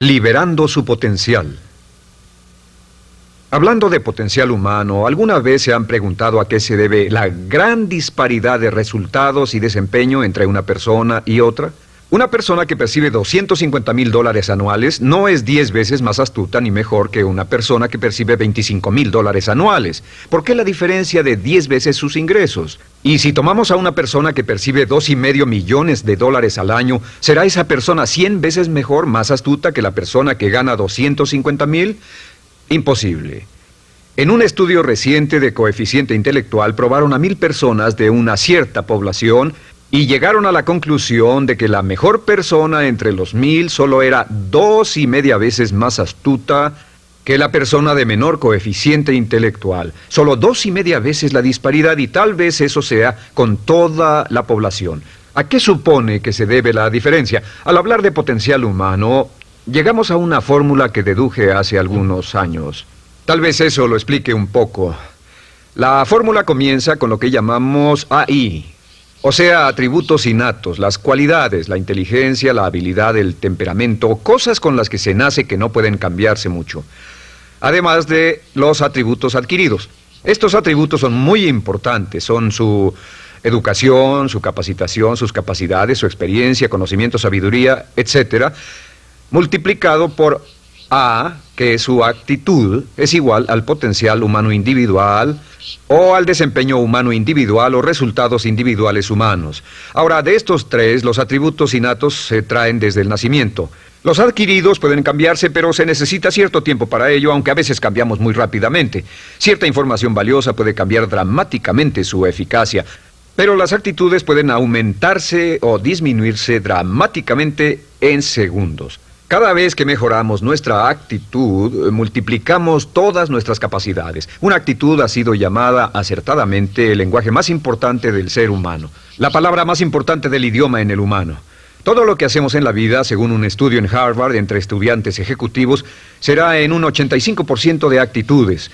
Liberando su potencial. Hablando de potencial humano, ¿alguna vez se han preguntado a qué se debe la gran disparidad de resultados y desempeño entre una persona y otra? Una persona que percibe $250,000 anuales no es 10 veces más astuta ni mejor que una persona que percibe $25,000 anuales. ¿Por qué la diferencia de 10 veces sus ingresos? Y si tomamos a una persona que percibe $2,5 millones al año, ¿será esa persona 100 veces mejor, más astuta que la persona que gana $250,000? Imposible. En un estudio reciente de coeficiente intelectual probaron a 1,000 personas de una cierta población y llegaron a la conclusión de que la mejor persona entre los 1,000 solo era 2,5 veces más astuta que la persona de menor coeficiente intelectual. Solo 2,5 veces la disparidad, y tal vez eso sea con toda la población. ¿A qué supone que se debe la diferencia? Al hablar de potencial humano, llegamos a una fórmula que deduje hace algunos años. Tal vez eso lo explique un poco. La fórmula comienza con lo que llamamos AI. O sea, atributos innatos, las cualidades, la inteligencia, la habilidad, el temperamento, cosas con las que se nace que no pueden cambiarse mucho. Además de los atributos adquiridos. Estos atributos son muy importantes, son su educación, su capacitación, sus capacidades, su experiencia, conocimiento, sabiduría, etc., multiplicado por A, que es su actitud, es igual al potencial humano individual, o al desempeño humano individual o resultados individuales humanos. Ahora, de estos tres, los atributos innatos se traen desde el nacimiento. Los adquiridos pueden cambiarse, pero se necesita cierto tiempo para ello, aunque a veces cambiamos muy rápidamente. Cierta información valiosa puede cambiar dramáticamente su eficacia, pero las actitudes pueden aumentarse o disminuirse dramáticamente en segundos. Cada vez que mejoramos nuestra actitud, multiplicamos todas nuestras capacidades. Una actitud ha sido llamada acertadamente el lenguaje más importante del ser humano, la palabra más importante del idioma en el humano. Todo lo que hacemos en la vida, según un estudio en Harvard entre estudiantes ejecutivos, será en un 85% de actitudes.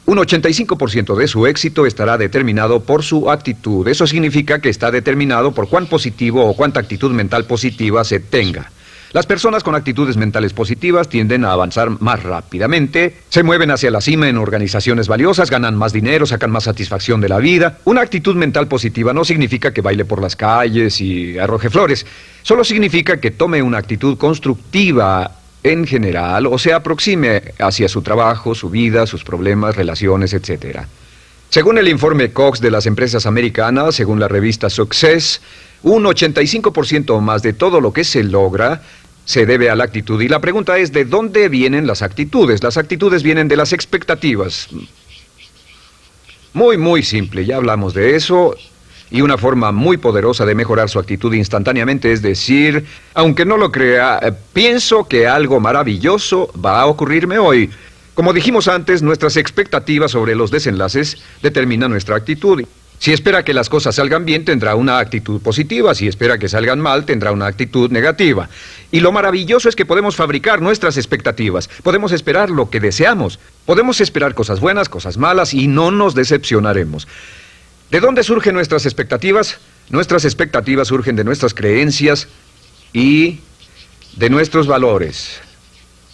Un 85% de su éxito estará determinado por su actitud. Eso significa que está determinado por cuán positivo o cuánta actitud mental positiva se tenga. Las personas con actitudes mentales positivas tienden a avanzar más rápidamente, se mueven hacia la cima en organizaciones valiosas, ganan más dinero, sacan más satisfacción de la vida. Una actitud mental positiva no significa que baile por las calles y arroje flores. Solo significa que tome una actitud constructiva en general o se aproxime hacia su trabajo, su vida, sus problemas, relaciones, etc. Según el informe Cox de las empresas americanas, según la revista Success, un 85% o más de todo lo que se logra se debe a la actitud. Y la pregunta es, ¿de dónde vienen las actitudes? Las actitudes vienen de las expectativas. Muy simple, ya hablamos de eso. Y una forma muy poderosa de mejorar su actitud instantáneamente es decir, aunque no lo crea, pienso que algo maravilloso va a ocurrirme hoy. Como dijimos antes, nuestras expectativas sobre los desenlaces determinan nuestra actitud. Si espera que las cosas salgan bien, tendrá una actitud positiva. Si espera que salgan mal, tendrá una actitud negativa. Y lo maravilloso es que podemos fabricar nuestras expectativas. Podemos esperar lo que deseamos. Podemos esperar cosas buenas, cosas malas, y no nos decepcionaremos. ¿De dónde surgen nuestras expectativas? Nuestras expectativas surgen de nuestras creencias y de nuestros valores.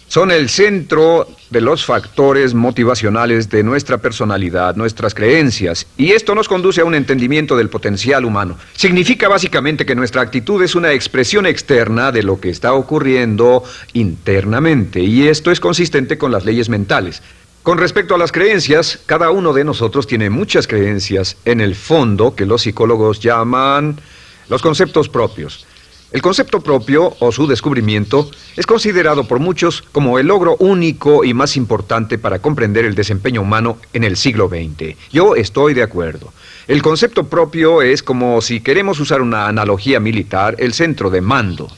Son el centro de los factores motivacionales de nuestra personalidad, nuestras creencias. Y esto nos conduce a un entendimiento del potencial humano. Significa básicamente que nuestra actitud es una expresión externa de lo que está ocurriendo internamente. Y esto es consistente con las leyes mentales. Con respecto a las creencias, cada uno de nosotros tiene muchas creencias en el fondo que los psicólogos llaman los conceptos propios. El concepto propio, o su descubrimiento, es considerado por muchos como el logro único y más importante para comprender el desempeño humano en el siglo XX. Yo estoy de acuerdo. El concepto propio es como, si queremos usar una analogía militar, el centro de mando.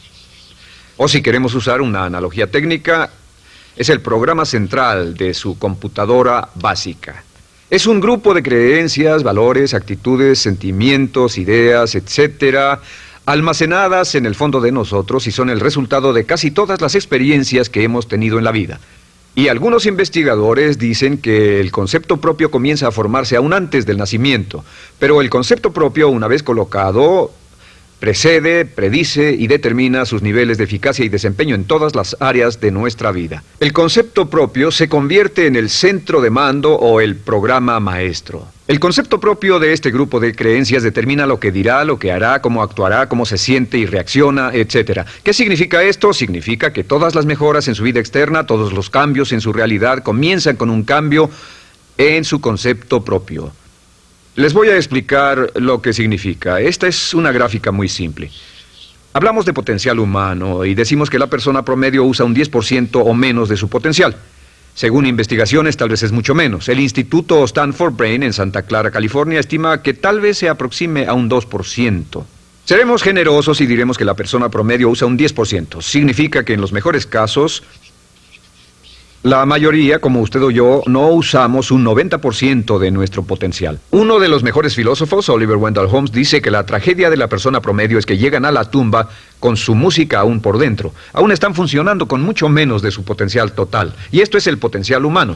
O si queremos usar una analogía técnica, es el programa central de su computadora básica. Es un grupo de creencias, valores, actitudes, sentimientos, ideas, etcétera, almacenadas en el fondo de nosotros y son el resultado de casi todas las experiencias que hemos tenido en la vida. Y algunos investigadores dicen que el concepto propio comienza a formarse aún antes del nacimiento, pero el concepto propio, una vez colocado, Precede, predice y determina sus niveles de eficacia y desempeño en todas las áreas de nuestra vida. El concepto propio se convierte en el centro de mando o el programa maestro. El concepto propio de este grupo de creencias determina lo que dirá, lo que hará, cómo actuará, cómo se siente y reacciona, etc. ¿Qué significa esto? Significa que todas las mejoras en su vida externa, todos los cambios en su realidad comienzan con un cambio en su concepto propio. Les voy a explicar lo que significa. Esta es una gráfica muy simple. Hablamos de potencial humano y decimos que la persona promedio usa un 10% o menos de su potencial. Según investigaciones, tal vez es mucho menos. El Instituto Stanford Brain en Santa Clara, California, estima que tal vez se aproxime a un 2%. Seremos generosos y diremos que la persona promedio usa un 10%. Significa que en los mejores casos, la mayoría, como usted o yo, no usamos un 90% de nuestro potencial. Uno de los mejores filósofos, Oliver Wendell Holmes, dice que la tragedia de la persona promedio es que llegan a la tumba con su música aún por dentro. Aún están funcionando con mucho menos de su potencial total. Y esto es el potencial humano.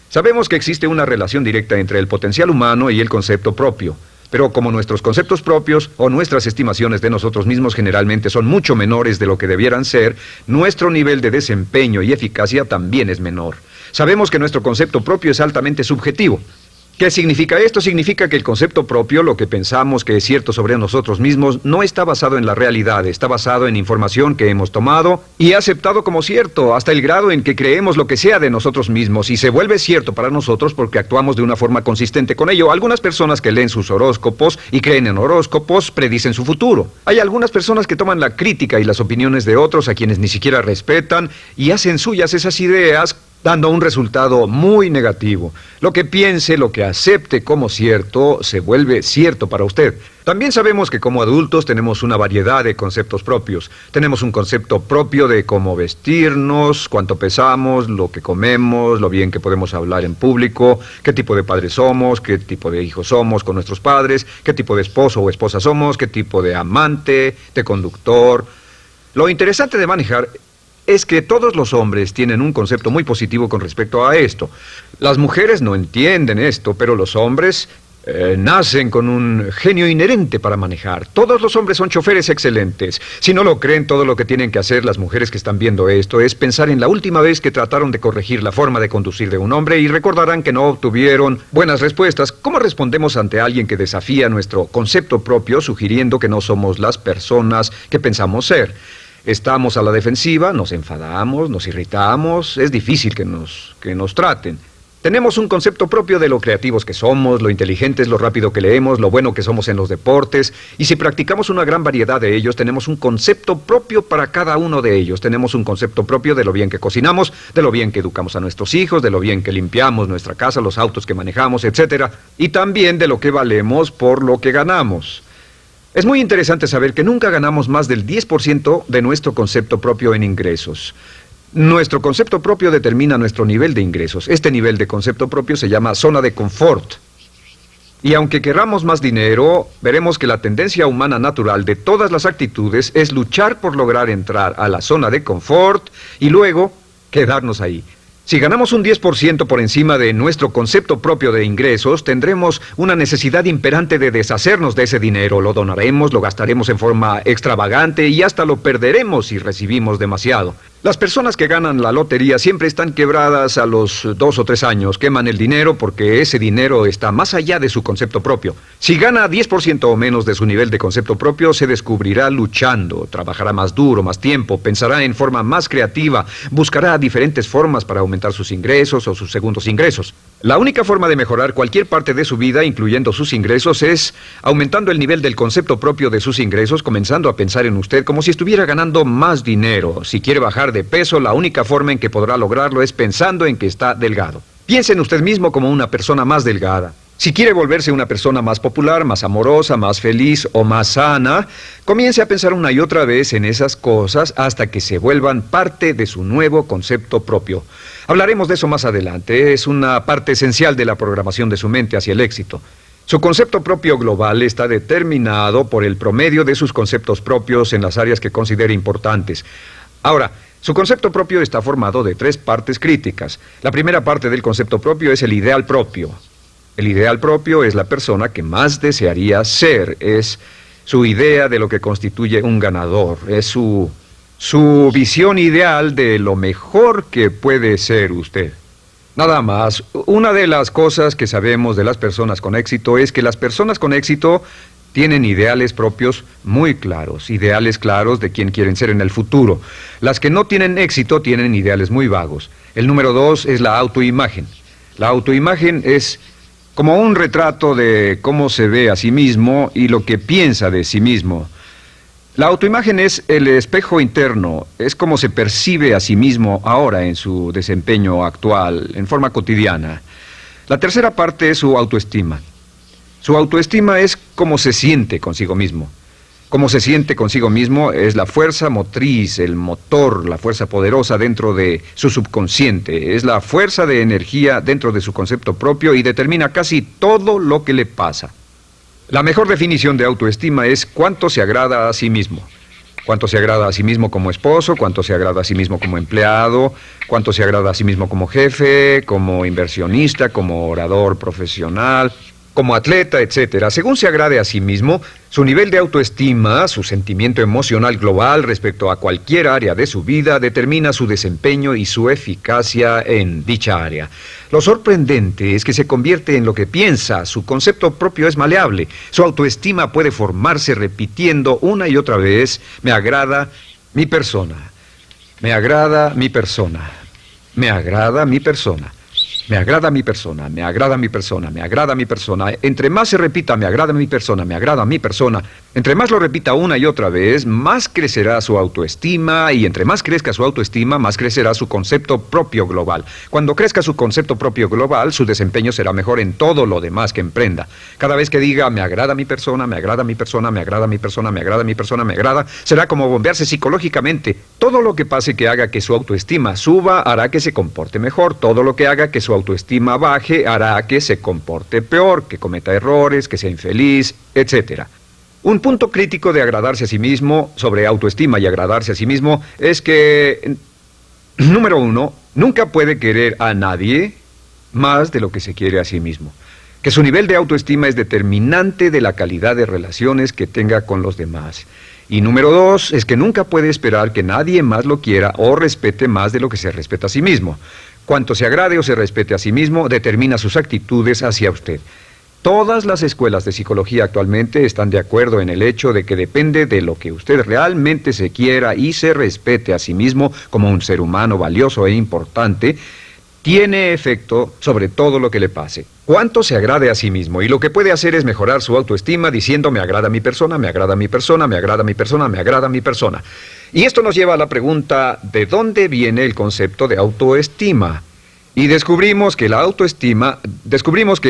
Sabemos que existe una relación directa entre el potencial humano y el concepto propio. Pero como nuestros conceptos propios o nuestras estimaciones de nosotros mismos generalmente son mucho menores de lo que debieran ser, nuestro nivel de desempeño y eficacia también es menor. Sabemos que nuestro concepto propio es altamente subjetivo. ¿Qué significa esto? Significa que el concepto propio, lo que pensamos que es cierto sobre nosotros mismos, no está basado en la realidad, está basado en información que hemos tomado y aceptado como cierto, hasta el grado en que creemos lo que sea de nosotros mismos y se vuelve cierto para nosotros porque actuamos de una forma consistente con ello. Algunas personas que leen sus horóscopos y creen en horóscopos predicen su futuro. Hay algunas personas que toman la crítica y las opiniones de otros a quienes ni siquiera respetan y hacen suyas esas ideas, dando un resultado muy negativo. Lo que piense, lo que acepte como cierto, se vuelve cierto para usted. También sabemos que como adultos tenemos una variedad de conceptos propios. Tenemos un concepto propio de cómo vestirnos, cuánto pesamos, lo que comemos, lo bien que podemos hablar en público, qué tipo de padres somos, qué tipo de hijos somos con nuestros padres, qué tipo de esposo o esposa somos, qué tipo de amante, de conductor. Lo interesante de manejar es que todos los hombres tienen un concepto muy positivo con respecto a esto. Las mujeres no entienden esto, pero los hombres nacen con un genio inherente para manejar. Todos los hombres son choferes excelentes. Si no lo creen, todo lo que tienen que hacer las mujeres que están viendo esto es pensar en la última vez que trataron de corregir la forma de conducir de un hombre y recordarán que no obtuvieron buenas respuestas. ¿Cómo respondemos ante alguien que desafía nuestro concepto propio, sugiriendo que no somos las personas que pensamos ser? Estamos a la defensiva, nos enfadamos, nos irritamos, es difícil que nos traten. Tenemos un concepto propio de lo creativos que somos, lo inteligentes, lo rápido que leemos, lo bueno que somos en los deportes, y si practicamos una gran variedad de ellos, tenemos un concepto propio para cada uno de ellos. Tenemos un concepto propio de lo bien que cocinamos, de lo bien que educamos a nuestros hijos, de lo bien que limpiamos nuestra casa, los autos que manejamos, etc. Y también de lo que valemos por lo que ganamos. Es muy interesante saber que nunca ganamos más del 10% de nuestro concepto propio en ingresos. Nuestro concepto propio determina nuestro nivel de ingresos. Este nivel de concepto propio se llama zona de confort. Y aunque querramos más dinero, veremos que la tendencia humana natural de todas las actitudes es luchar por lograr entrar a la zona de confort y luego quedarnos ahí. Si ganamos un 10% por encima de nuestro concepto propio de ingresos, tendremos una necesidad imperante de deshacernos de ese dinero. Lo donaremos, lo gastaremos en forma extravagante y hasta lo perderemos si recibimos demasiado. Las personas que ganan la lotería siempre están quebradas a los 2 o 3 años. Queman el dinero porque ese dinero está más allá de su concepto propio. Si gana 10% o menos de su nivel de concepto propio, se descubrirá luchando, trabajará más duro, más tiempo, pensará en forma más creativa, buscará diferentes formas para aumentar sus ingresos o sus segundos ingresos. La única forma de mejorar cualquier parte de su vida, incluyendo sus ingresos, es aumentando el nivel del concepto propio de sus ingresos, comenzando a pensar en usted como si estuviera ganando más dinero. Si quiere bajar de peso, la única forma en que podrá lograrlo es pensando en que está delgado. Piense en usted mismo como una persona más delgada. Si quiere volverse una persona más popular, más amorosa, más feliz o más sana, comience a pensar una y otra vez en esas cosas hasta que se vuelvan parte de su nuevo concepto propio. Hablaremos de eso más adelante. Es una parte esencial de la programación de su mente hacia el éxito. Su concepto propio global está determinado por el promedio de sus conceptos propios en las áreas que considere importantes. Ahora, su concepto propio está formado de 3 partes críticas. La primera parte del concepto propio es el ideal propio. El ideal propio es la persona que más desearía ser, es su idea de lo que constituye un ganador, es su visión ideal de lo mejor que puede ser usted. Nada más, una de las cosas que sabemos de las personas con éxito es que las personas con éxito tienen ideales propios muy claros, ideales claros de quién quieren ser en el futuro. Las que no tienen éxito tienen ideales muy vagos. El número 2 es la autoimagen. La autoimagen es como un retrato de cómo se ve a sí mismo y lo que piensa de sí mismo. La autoimagen es el espejo interno, es como se percibe a sí mismo ahora en su desempeño actual, en forma cotidiana. La tercera parte es su autoestima. Su autoestima es cómo se siente consigo mismo. Cómo se siente consigo mismo es la fuerza motriz, el motor, la fuerza poderosa dentro de su subconsciente. Es la fuerza de energía dentro de su concepto propio y determina casi todo lo que le pasa. La mejor definición de autoestima es cuánto se agrada a sí mismo. Cuánto se agrada a sí mismo como esposo, cuánto se agrada a sí mismo como empleado, cuánto se agrada a sí mismo como jefe, como inversionista, como orador profesional, como atleta, etcétera. Según se agrade a sí mismo, su nivel de autoestima, su sentimiento emocional global respecto a cualquier área de su vida, determina su desempeño y su eficacia en dicha área. Lo sorprendente es que se convierte en lo que piensa, su concepto propio es maleable, su autoestima puede formarse repitiendo una y otra vez, me agrada mi persona, me agrada mi persona, me agrada mi persona. Me agrada mi persona, me agrada mi persona, me agrada mi persona. Entre más se repita, me agrada mi persona, me agrada mi persona, entre más lo repita una y otra vez, más crecerá su autoestima y entre más crezca su autoestima, más crecerá su concepto propio global. Cuando crezca su concepto propio global, su desempeño será mejor en todo lo demás que emprenda. Cada vez que diga, me agrada mi persona, me agrada mi persona, me agrada mi persona, me agrada mi persona, me agrada, será como bombearse psicológicamente. Todo lo que pase que haga que su autoestima suba, hará que se comporte mejor. Todo lo que haga que su autoestima baje hará que se comporte peor, que cometa errores, que sea infeliz, etc. Un punto crítico de agradarse a sí mismo, sobre autoestima y agradarse a sí mismo, es que, número 1, nunca puede querer a nadie más de lo que se quiere a sí mismo. Que su nivel de autoestima es determinante de la calidad de relaciones que tenga con los demás. Y número 2, es que nunca puede esperar que nadie más lo quiera o respete más de lo que se respeta a sí mismo. Cuanto se agrade o se respete a sí mismo, determina sus actitudes hacia usted. Todas las escuelas de psicología actualmente están de acuerdo en el hecho de que depende de lo que usted realmente se quiera y se respete a sí mismo como un ser humano valioso e importante, tiene efecto sobre todo lo que le pase. Cuánto se agrade a sí mismo, y lo que puede hacer es mejorar su autoestima diciendo me agrada mi persona, me agrada mi persona, me agrada mi persona, me agrada mi persona. Y esto nos lleva a la pregunta, ¿de dónde viene el concepto de autoestima? Y descubrimos que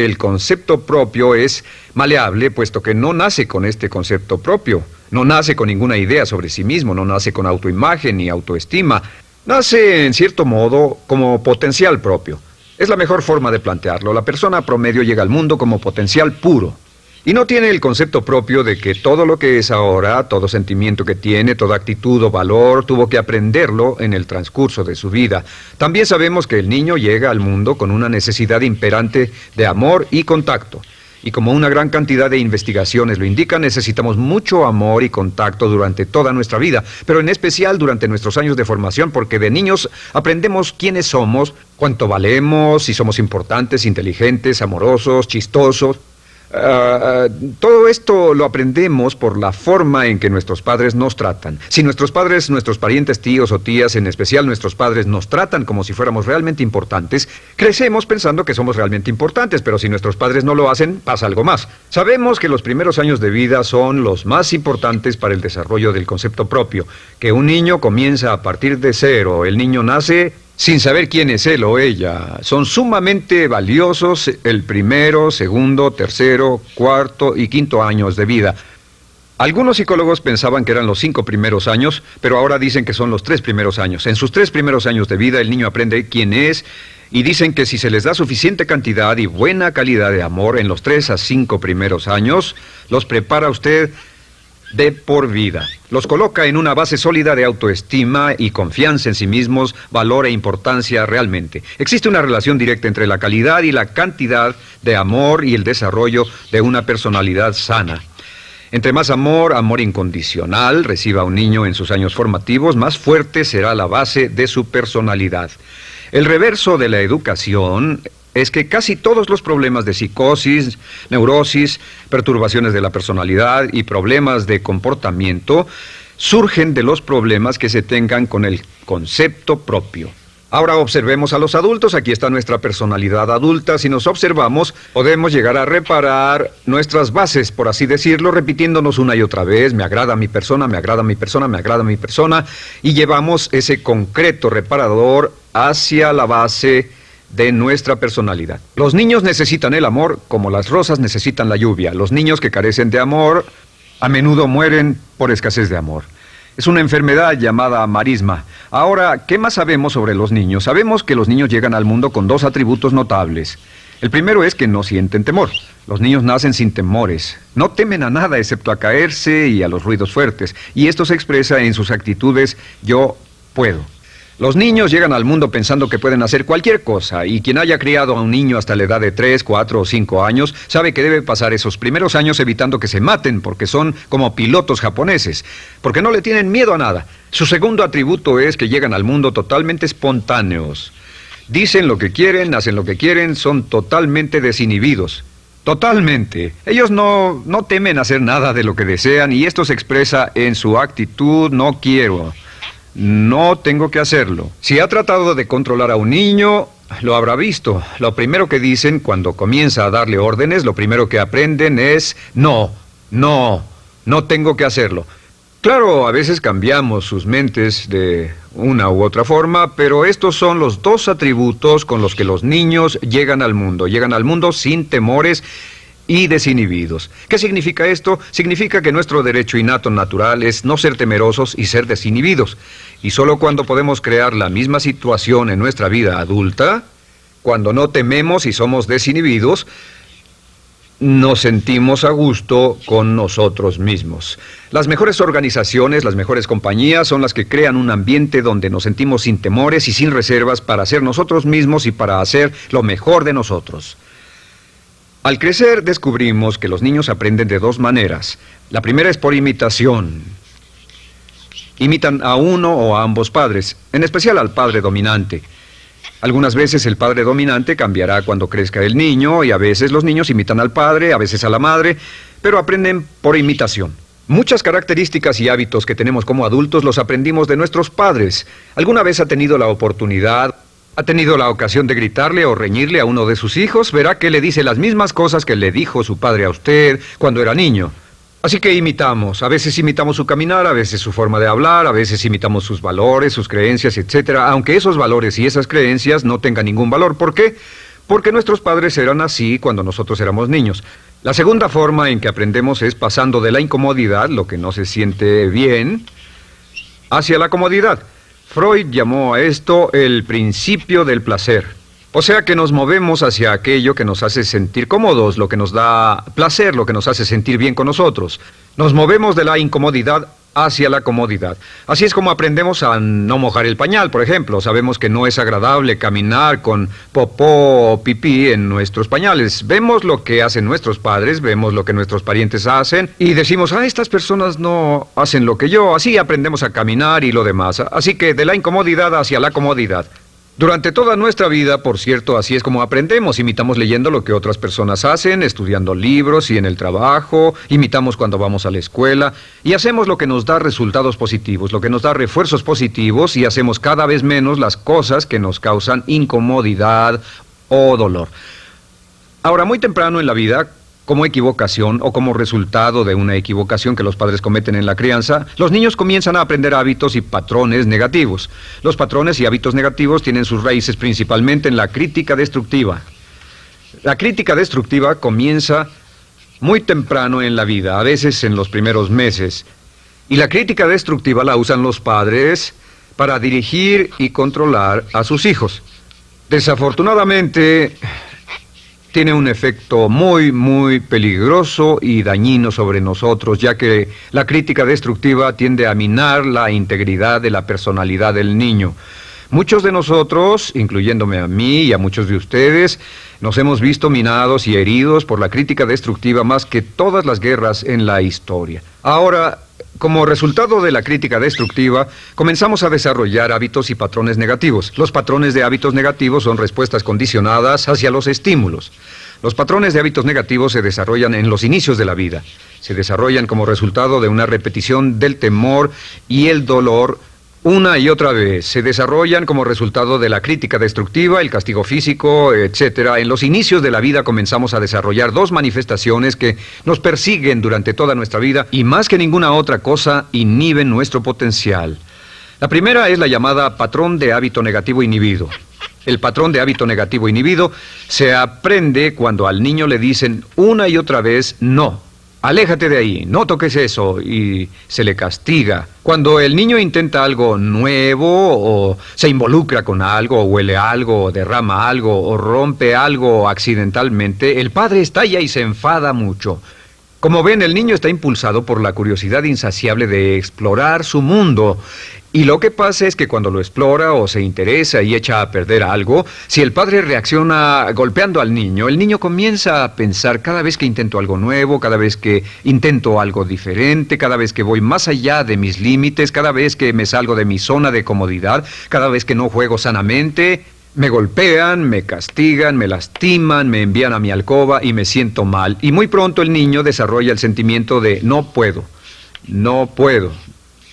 el concepto propio es maleable, puesto que no nace con este concepto propio, no nace con ninguna idea sobre sí mismo, no nace con autoimagen ni autoestima. Nace, en cierto modo, como potencial propio. Es la mejor forma de plantearlo. La persona promedio llega al mundo como potencial puro. Y no tiene el concepto propio de que todo lo que es ahora, todo sentimiento que tiene, toda actitud o valor, tuvo que aprenderlo en el transcurso de su vida. También sabemos que el niño llega al mundo con una necesidad imperante de amor y contacto. Y como una gran cantidad de investigaciones lo indican, necesitamos mucho amor y contacto durante toda nuestra vida, pero en especial durante nuestros años de formación, porque de niños aprendemos quiénes somos, cuánto valemos, si somos importantes, inteligentes, amorosos, chistosos. Todo esto lo aprendemos por la forma en que nuestros padres nos tratan. Si nuestros padres, nuestros parientes, tíos o tías, en especial nuestros padres, nos tratan como si fuéramos realmente importantes, crecemos pensando que somos realmente importantes, pero si nuestros padres no lo hacen, pasa algo más. Sabemos que los primeros años de vida son los más importantes para el desarrollo del concepto propio, que un niño comienza a partir de cero. El niño nace sin saber quién es él o ella. Son sumamente valiosos el primero, segundo, tercero, cuarto y quinto años de vida. Algunos psicólogos pensaban que eran los 5 primeros años, pero ahora dicen que son los 3 primeros años. En sus 3 primeros años de vida el niño aprende quién es y dicen que si se les da suficiente cantidad y buena calidad de amor en los 3 a 5 primeros años, los prepara usted de por vida. Los coloca en una base sólida de autoestima y confianza en sí mismos, valor e importancia realmente. Existe una relación directa entre la calidad y la cantidad de amor y el desarrollo de una personalidad sana. Entre más amor, amor incondicional, reciba un niño en sus años formativos, más fuerte será la base de su personalidad. El reverso de la educación es que casi todos los problemas de psicosis, neurosis, perturbaciones de la personalidad y problemas de comportamiento surgen de los problemas que se tengan con el concepto propio. Ahora observemos a los adultos. Aquí está nuestra personalidad adulta. Si nos observamos, podemos llegar a reparar nuestras bases, por así decirlo, repitiéndonos una y otra vez: me agrada mi persona, me agrada mi persona, me agrada mi persona, y llevamos ese concreto reparador hacia la base de nuestra personalidad. Los niños necesitan el amor como las rosas necesitan la lluvia. Los niños que carecen de amor a menudo mueren por escasez de amor. Es una enfermedad llamada marisma. Ahora, ¿qué más sabemos sobre los niños? Sabemos que los niños llegan al mundo con dos atributos notables. El primero es que no sienten temor. Los niños nacen sin temores. No temen a nada excepto a caerse y a los ruidos fuertes. Y esto se expresa en sus actitudes: yo puedo. Los niños llegan al mundo pensando que pueden hacer cualquier cosa, y quien haya criado a un niño hasta la edad de 3, 4 o 5 años sabe que debe pasar esos primeros años evitando que se maten, porque son como pilotos japoneses, porque no le tienen miedo a nada. Su segundo atributo es que llegan al mundo totalmente espontáneos. Dicen lo que quieren, hacen lo que quieren, son totalmente desinhibidos. Totalmente. Ellos no temen hacer nada de lo que desean, y esto se expresa en su actitud: no quiero. No tengo que hacerlo. Si ha tratado de controlar a un niño, lo habrá visto. Lo primero que dicen cuando comienza a darle órdenes, lo primero que aprenden es: no tengo que hacerlo. Claro, a veces cambiamos sus mentes de una u otra forma, pero estos son los dos atributos con los que los niños llegan al mundo. Llegan al mundo sin temores y desinhibidos. ¿Qué significa esto? Significa que nuestro derecho innato natural es no ser temerosos y ser desinhibidos. Y solo cuando podemos crear la misma situación en nuestra vida adulta, cuando no tememos y somos desinhibidos, nos sentimos a gusto con nosotros mismos. Las mejores organizaciones, las mejores compañías son las que crean un ambiente donde nos sentimos sin temores y sin reservas para ser nosotros mismos y para hacer lo mejor de nosotros. Al crecer descubrimos que los niños aprenden de dos maneras. La primera es por imitación. Imitan a uno o a ambos padres, en especial al padre dominante. Algunas veces el padre dominante cambiará cuando crezca el niño, y a veces los niños imitan al padre, a veces a la madre, pero aprenden por imitación. Muchas características y hábitos que tenemos como adultos los aprendimos de nuestros padres. ¿Alguna vez ha tenido la oportunidad, ha tenido la ocasión de gritarle o reñirle a uno de sus hijos? Verá que le dice las mismas cosas que le dijo su padre a usted cuando era niño. Así que imitamos. A veces imitamos su caminar, a veces su forma de hablar, a veces imitamos sus valores, sus creencias, etcétera, aunque esos valores y esas creencias no tengan ningún valor. ¿Por qué? Porque nuestros padres eran así cuando nosotros éramos niños. La segunda forma en que aprendemos es pasando de la incomodidad, lo que no se siente bien, hacia la comodidad. Freud llamó a esto el principio del placer. O sea que nos movemos hacia aquello que nos hace sentir cómodos, lo que nos da placer, lo que nos hace sentir bien con nosotros. Nos movemos de la incomodidad hacia la comodidad. Así es como aprendemos a no mojar el pañal, por ejemplo. Sabemos que no es agradable caminar con popó o pipí en nuestros pañales. Vemos lo que hacen nuestros padres, vemos lo que nuestros parientes hacen y decimos: estas personas no hacen lo que yo. Así aprendemos a caminar y lo demás. Así que de la incomodidad hacia la comodidad. Durante toda nuestra vida, por cierto, así es como aprendemos. Imitamos leyendo lo que otras personas hacen, estudiando libros y en el trabajo, imitamos cuando vamos a la escuela, y hacemos lo que nos da resultados positivos, lo que nos da refuerzos positivos, y hacemos cada vez menos las cosas que nos causan incomodidad o dolor. Ahora, muy temprano en la vida, como equivocación o como resultado de una equivocación que los padres cometen en la crianza, los niños comienzan a aprender hábitos y patrones negativos. Los patrones y hábitos negativos tienen sus raíces principalmente en la crítica destructiva. La crítica destructiva comienza muy temprano en la vida, a veces en los primeros meses. Y la crítica destructiva la usan los padres para dirigir y controlar a sus hijos. Desafortunadamente, tiene un efecto muy peligroso y dañino sobre nosotros, ya que la crítica destructiva tiende a minar la integridad de la personalidad del niño. Muchos de nosotros, incluyéndome a mí y a muchos de ustedes, nos hemos visto minados y heridos por la crítica destructiva más que todas las guerras en la historia. Ahora, como resultado de la crítica destructiva, comenzamos a desarrollar hábitos y patrones negativos. Los patrones de hábitos negativos son respuestas condicionadas hacia los estímulos. Los patrones de hábitos negativos se desarrollan en los inicios de la vida. Se desarrollan como resultado de una repetición del temor y el dolor una y otra vez. Se desarrollan como resultado de la crítica destructiva, el castigo físico, etc. En los inicios de la vida comenzamos a desarrollar dos manifestaciones que nos persiguen durante toda nuestra vida y más que ninguna otra cosa inhiben nuestro potencial. La primera es la llamada patrón de hábito negativo inhibido. El patrón de hábito negativo inhibido se aprende cuando al niño le dicen una y otra vez no. Aléjate de ahí, no toques eso, y se le castiga. Cuando el niño intenta algo nuevo, o se involucra con algo, o huele algo, o derrama algo, o rompe algo accidentalmente, el padre estalla y se enfada mucho. Como ven, el niño está impulsado por la curiosidad insaciable de explorar su mundo. Y lo que pasa es que cuando lo explora o se interesa y echa a perder algo, si el padre reacciona golpeando al niño, el niño comienza a pensar cada vez que intento algo nuevo, cada vez que intento algo diferente, cada vez que voy más allá de mis límites, cada vez que me salgo de mi zona de comodidad, cada vez que no juego sanamente, me golpean, me castigan, me lastiman, me envían a mi alcoba y me siento mal. Y muy pronto el niño desarrolla el sentimiento de no puedo, no puedo.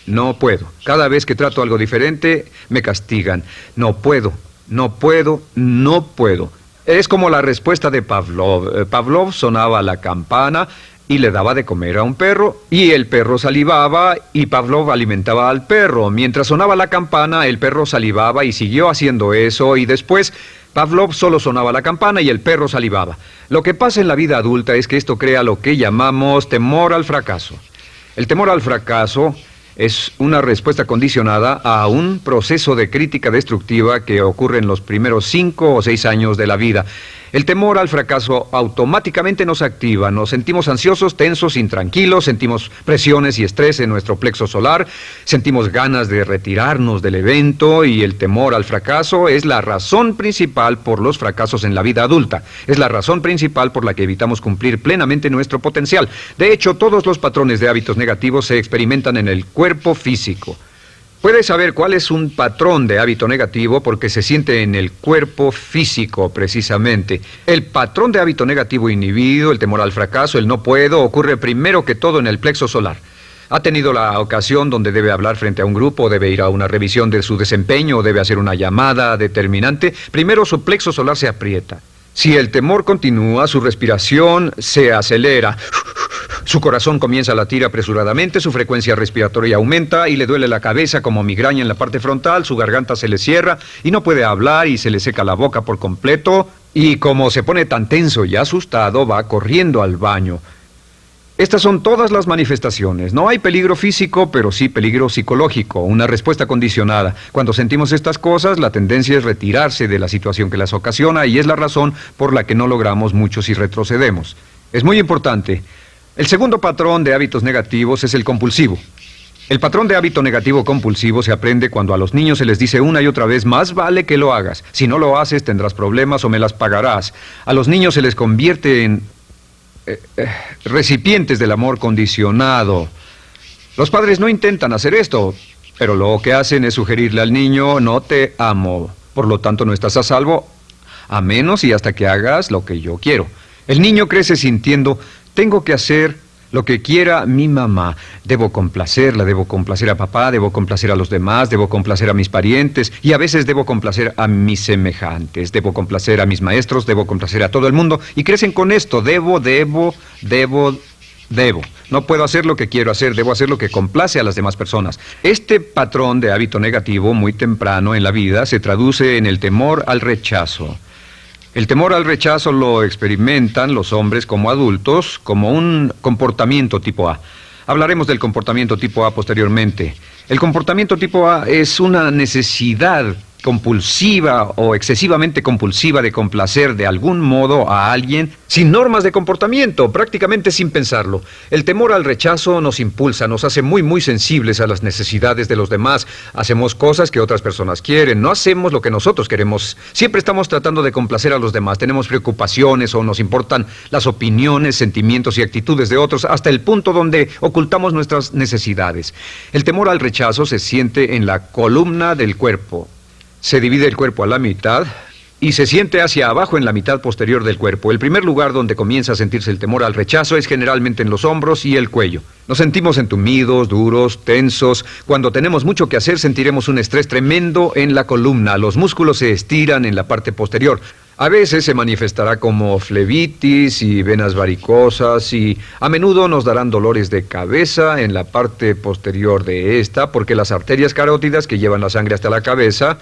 No puedo. Cada vez que trato algo diferente, me castigan. No puedo, no puedo, no puedo. Es como la respuesta de Pavlov. Pavlov sonaba la campana y le daba de comer a un perro, y el perro salivaba, y Pavlov alimentaba al perro. Mientras sonaba la campana, el perro salivaba y siguió haciendo eso, y después Pavlov solo sonaba la campana y el perro salivaba. Lo que pasa en la vida adulta es que esto crea lo que llamamos temor al fracaso. El temor al fracaso es una respuesta condicionada a un proceso de crítica destructiva que ocurre en los primeros 5 o 6 años de la vida. El temor al fracaso automáticamente nos activa, nos sentimos ansiosos, tensos, intranquilos, sentimos presiones y estrés en nuestro plexo solar, sentimos ganas de retirarnos del evento, y el temor al fracaso es la razón principal por los fracasos en la vida adulta. Es la razón principal por la que evitamos cumplir plenamente nuestro potencial. De hecho, todos los patrones de hábitos negativos se experimentan en el cuerpo físico. Puedes saber cuál es un patrón de hábito negativo porque se siente en el cuerpo físico, precisamente. El patrón de hábito negativo inhibido, el temor al fracaso, el no puedo, ocurre primero que todo en el plexo solar. ¿Ha tenido la ocasión donde debe hablar frente a un grupo, debe ir a una revisión de su desempeño o debe hacer una llamada determinante? Primero su plexo solar se aprieta. Si el temor continúa, su respiración se acelera. Su corazón comienza a latir apresuradamente, su frecuencia respiratoria aumenta y le duele la cabeza como migraña en la parte frontal, su garganta se le cierra y no puede hablar y se le seca la boca por completo, y como se pone tan tenso y asustado, va corriendo al baño. Estas son todas las manifestaciones. No hay peligro físico, pero sí peligro psicológico, una respuesta condicionada. Cuando sentimos estas cosas, la tendencia es retirarse de la situación que las ocasiona, y es la razón por la que no logramos mucho si retrocedemos. Es muy importante. El segundo patrón de hábitos negativos es el compulsivo. El patrón de hábito negativo compulsivo se aprende cuando a los niños se les dice una y otra vez: más vale que lo hagas. Si no lo haces, tendrás problemas o me las pagarás. A los niños se les convierte en recipientes del amor condicionado. Los padres no intentan hacer esto, pero lo que hacen es sugerirle al niño: no te amo, por lo tanto no estás a salvo, a menos y hasta que hagas lo que yo quiero. El niño crece sintiendo: tengo que hacer lo que quiera mi mamá. Debo complacerla, debo complacer a papá, debo complacer a los demás, debo complacer a mis parientes, y a veces debo complacer a mis semejantes, debo complacer a mis maestros, debo complacer a todo el mundo, y crecen con esto: debo. No puedo hacer lo que quiero hacer, debo hacer lo que complace a las demás personas. Este patrón de hábito negativo muy temprano en la vida se traduce en el temor al rechazo. El temor al rechazo lo experimentan los hombres como adultos como un comportamiento tipo A. Hablaremos del comportamiento tipo A posteriormente. El comportamiento tipo A es una necesidad compulsiva o excesivamente compulsiva de complacer de algún modo a alguien sin normas de comportamiento, prácticamente sin pensarlo. El temor al rechazo nos impulsa, nos hace muy sensibles a las necesidades de los demás. Hacemos cosas que otras personas quieren, no hacemos lo que nosotros queremos. Siempre estamos tratando de complacer a los demás. Tenemos preocupaciones o nos importan las opiniones, sentimientos y actitudes de otros hasta el punto donde ocultamos nuestras necesidades. El temor al rechazo se siente en la columna del cuerpo. Se divide el cuerpo a la mitad y se siente hacia abajo en la mitad posterior del cuerpo. El primer lugar donde comienza a sentirse el temor al rechazo es generalmente en los hombros y el cuello. Nos sentimos entumidos, duros, tensos. Cuando tenemos mucho que hacer sentiremos un estrés tremendo en la columna. Los músculos se estiran en la parte posterior. A veces se manifestará como flebitis y venas varicosas y a menudo nos darán dolores de cabeza en la parte posterior de esta porque las arterias carótidas que llevan la sangre hasta la cabeza,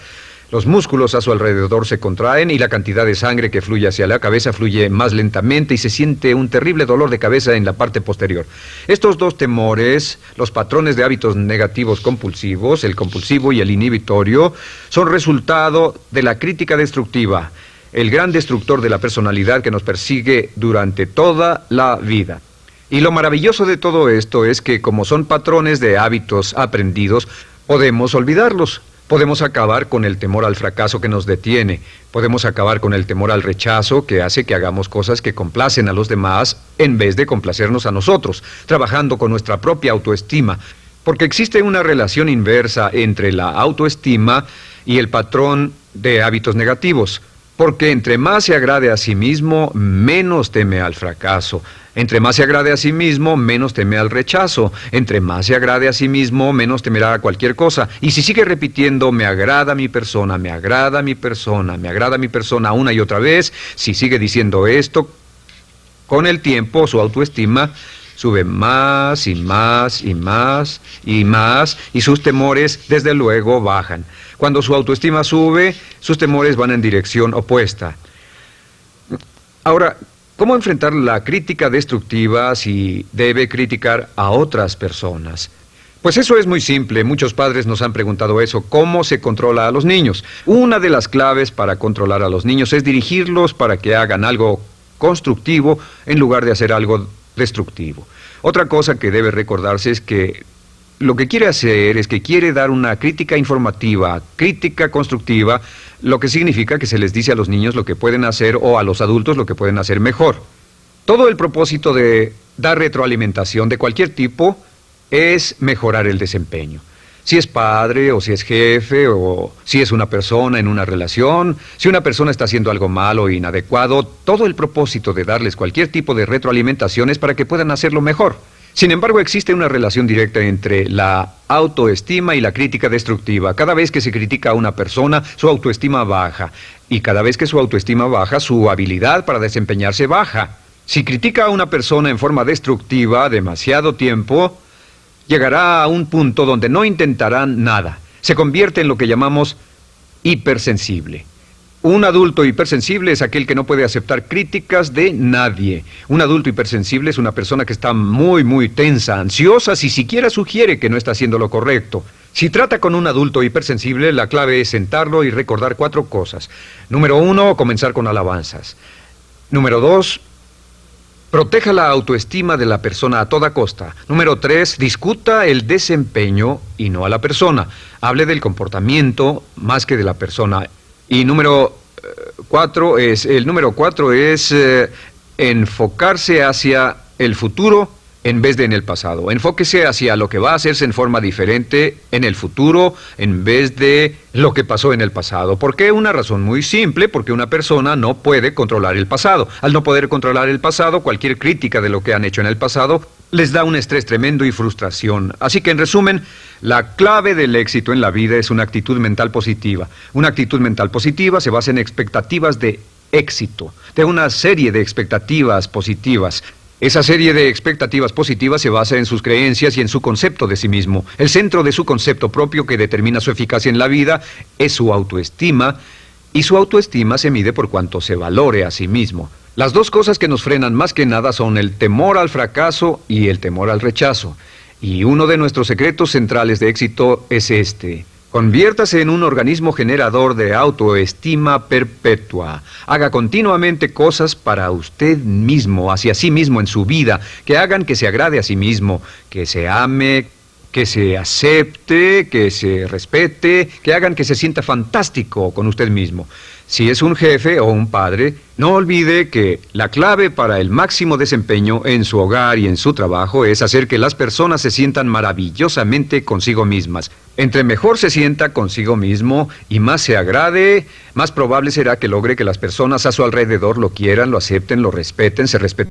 los músculos a su alrededor se contraen y la cantidad de sangre que fluye hacia la cabeza fluye más lentamente y se siente un terrible dolor de cabeza en la parte posterior. Estos dos temores, los patrones de hábitos negativos compulsivos, el compulsivo y el inhibitorio, son resultado de la crítica destructiva, el gran destructor de la personalidad que nos persigue durante toda la vida. Y lo maravilloso de todo esto es que como son patrones de hábitos aprendidos, podemos olvidarlos. Podemos acabar con el temor al fracaso que nos detiene. Podemos acabar con el temor al rechazo que hace que hagamos cosas que complacen a los demás en vez de complacernos a nosotros, trabajando con nuestra propia autoestima. Porque existe una relación inversa entre la autoestima y el patrón de hábitos negativos. Porque entre más se agrade a sí mismo, menos teme al fracaso. Entre más se agrade a sí mismo, menos teme al rechazo. Entre más se agrade a sí mismo, menos temerá a cualquier cosa. Y si sigue repitiendo, me agrada mi persona, me agrada mi persona, me agrada mi persona una y otra vez, si sigue diciendo esto, con el tiempo su autoestima sube más y más y más y más y sus temores desde luego bajan. Cuando su autoestima sube, sus temores van en dirección opuesta. Ahora, ¿cómo enfrentar la crítica destructiva si debe criticar a otras personas? Pues eso es muy simple. Muchos padres nos han preguntado eso. ¿Cómo se controla a los niños? Una de las claves para controlar a los niños es dirigirlos para que hagan algo constructivo en lugar de hacer algo destructivo. Otra cosa que debe recordarse es que lo que quiere hacer es que quiere dar una crítica informativa, crítica constructiva, lo que significa que se les dice a los niños lo que pueden hacer o a los adultos lo que pueden hacer mejor. Todo el propósito de dar retroalimentación de cualquier tipo es mejorar el desempeño. Si es padre o si es jefe o si es una persona en una relación, si una persona está haciendo algo malo o inadecuado, todo el propósito de darles cualquier tipo de retroalimentación es para que puedan hacerlo mejor. Sin embargo, existe una relación directa entre la autoestima y la crítica destructiva. Cada vez que se critica a una persona, su autoestima baja. Y cada vez que su autoestima baja, su habilidad para desempeñarse baja. Si critica a una persona en forma destructiva demasiado tiempo, llegará a un punto donde no intentarán nada. Se convierte en lo que llamamos hipersensible. Un adulto hipersensible es aquel que no puede aceptar críticas de nadie. Un adulto hipersensible es una persona que está muy tensa, ansiosa, si siquiera sugiere que no está haciendo lo correcto. Si trata con un adulto hipersensible, la clave es sentarlo y recordar 4 cosas. Número 1, comenzar con alabanzas. Número 2, proteja la autoestima de la persona a toda costa. Número 3, discuta el desempeño y no a la persona. Hable del comportamiento más que de la persona. Y número 4 es enfocarse hacia el futuro en vez de en el pasado. Enfóquese hacia lo que va a hacerse en forma diferente en el futuro en vez de lo que pasó en el pasado. ¿Por qué? Una razón muy simple, porque una persona no puede controlar el pasado. Al no poder controlar el pasado, cualquier crítica de lo que han hecho en el pasado les da un estrés tremendo y frustración. Así que, en resumen, la clave del éxito en la vida es una actitud mental positiva. Una actitud mental positiva se basa en expectativas de éxito, de una serie de expectativas positivas. Esa serie de expectativas positivas se basa en sus creencias y en su concepto de sí mismo. El centro de su concepto propio que determina su eficacia en la vida es su autoestima, y su autoestima se mide por cuanto se valore a sí mismo. Las dos cosas que nos frenan más que nada son el temor al fracaso y el temor al rechazo. Y uno de nuestros secretos centrales de éxito es este: Conviértase en un organismo generador de autoestima perpetua. Haga continuamente cosas para usted mismo, hacia sí mismo en su vida, que hagan que se agrade a sí mismo, que se ame, que se acepte, que se respete, que hagan que se sienta fantástico con usted mismo. Si es un jefe o un padre, no olvide que la clave para el máximo desempeño en su hogar y en su trabajo es hacer que las personas se sientan maravillosamente consigo mismas. Entre mejor se sienta consigo mismo y más se agrade, más probable será que logre que las personas a su alrededor lo quieran, lo acepten, lo respeten, se respeten.